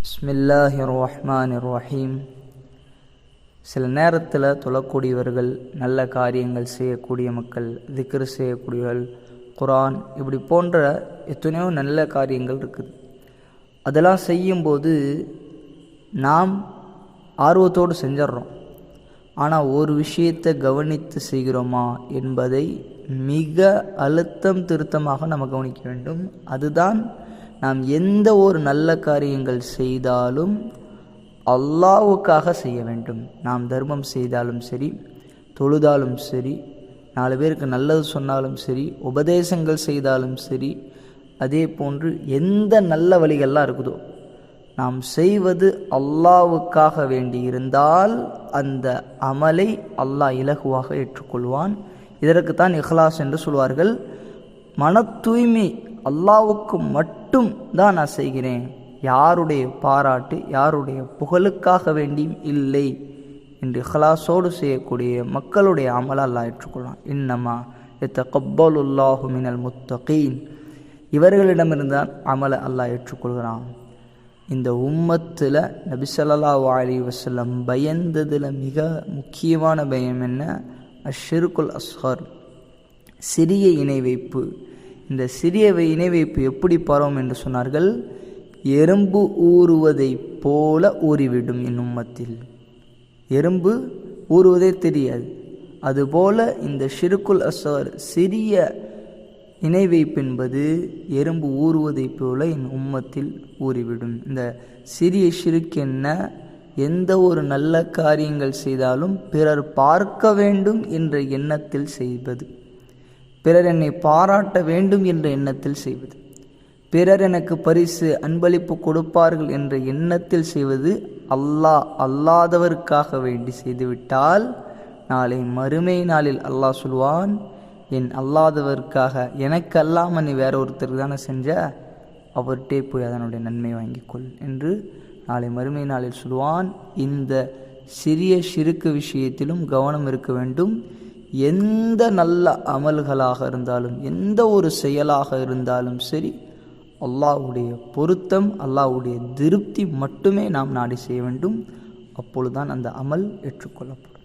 பிஸ்மில்லாஹிர் ரஹ்மானிர் ரஹீம். சில நேரத்தில் தொழக்கூடியவர்கள், நல்ல காரியங்கள் செய்யக்கூடிய மக்கள், திக்ர் செய்யக்கூடியவர்கள், குர்ஆன் இப்படி போன்ற எத்தனையோ நல்ல காரியங்கள் இருக்குது. அதெல்லாம் செய்யும்போது நாம் ஆர்வத்தோடு செஞ்சிடறோம். ஆனால் ஒரு விஷயத்தை கவனித்து செய்கிறோமா என்பதை மிக அழுத்தம் திருத்தமாக நம்ம கவனிக்க வேண்டும். அதுதான், நாம் எந்த ஒரு நல்ல காரியங்கள் செய்தாலும் அல்லாஹ்வுக்காக செய்ய வேண்டும். நாம் தர்மம் செய்தாலும் சரி, தொழுதாலும் சரி, 4 பேருக்கு நல்லது சொன்னாலும் சரி, உபதேசங்கள் செய்தாலும் சரி, அதே போன்று எந்த நல்ல வழிகள்லாம் இருக்குதோ நாம் செய்வது அல்லாஹ்வுக்காக வேண்டி இருந்தால் அந்த அமலை அல்லாஹ் இலகுவாக ஏற்றுக்கொள்வான். இதற்குத்தான் இஹ்லாஸ் என்று சொல்வார்கள். மன தூய்மை அல்லாஹ்வுக்கு மட்டும் தான் நான் செய்கிறேன், யாருடைய பாராட்டு, யாருடைய புகழுக்காக வேண்டியும் இல்லை என்று இஹ்லாஸோடு செய்யக்கூடிய மக்களுடைய அமலை அல்லாஹ் ஏற்றுக்கொள்வான். இன்னமா யதகப்பலுல்லாஹு மினல் முத்தகீன், இவர்களிடமிருந்தான் அமலை அல்லாஹ் ஏற்றுக்கொள்கிறான். இந்த உம்மத்தில் நபி ஸல்லல்லாஹு அலைஹி வஸல்லம் பயந்ததில் மிக முக்கியமான பயம் என்ன? அஷ்ஷிருக்குல் அஸ்கர், சிறிய இணை வைப்பு. இந்த சிறிய இணை வைப்பு எப்படி பரவும் என்று சொன்னார்கள்? எறும்பு ஊறுவதை போல ஊறிவிடும். என் உம்மத்தில் எறும்பு ஊறுவதே தெரியாது, அதுபோல இந்த ஷிருக்குல் அஸ்கர், சிறிய இணை வைப்பு என்பது எறும்பு ஊறுவதை போல என் உம்மத்தில் ஊறிவிடும். இந்த சிறிய ஷிர்க் என்ன? எந்த ஒரு நல்ல காரியங்கள் செய்தாலும் பிறர் பார்க்க வேண்டும் என்ற எண்ணத்தில் செய்வது, பிறர் என்னை பாராட்ட வேண்டும் என்ற எண்ணத்தில் செய்வது, பிறர் எனக்கு பரிசு அன்பளிப்பு கொடுப்பார்கள் என்ற எண்ணத்தில் செய்வது, அல்லாதவருக்காக வேண்டி செய்துவிட்டால் நாளை மறுமை நாளில் அல்லாஹ் சொல்வான், என் அல்லாதவருக்காக, எனக்கு அல்லாமல் நீ வேற ஒருத்தருக்கு தானே செஞ்ச, அவர்கிட்டே போய் அதனுடைய நன்மை வாங்கிக்கொள் என்று நாளை மறுமை நாளில் சொல்வான். இந்த சிறிய ஷிருக்கு விஷயத்திலும் கவனம் இருக்க வேண்டும். எந்த நல்ல அமல்களாக இருந்தாலும், எந்த ஒரு செயலாக இருந்தாலும் சரி, அல்லாஹ்வுடைய பொருத்தம், அல்லாஹ்வுடைய திருப்தி மட்டுமே நாம் நாடி செய்ய வேண்டும். அப்பொழுதுதான் அந்த அமல் ஏற்றுக்கொள்ளப்படும்.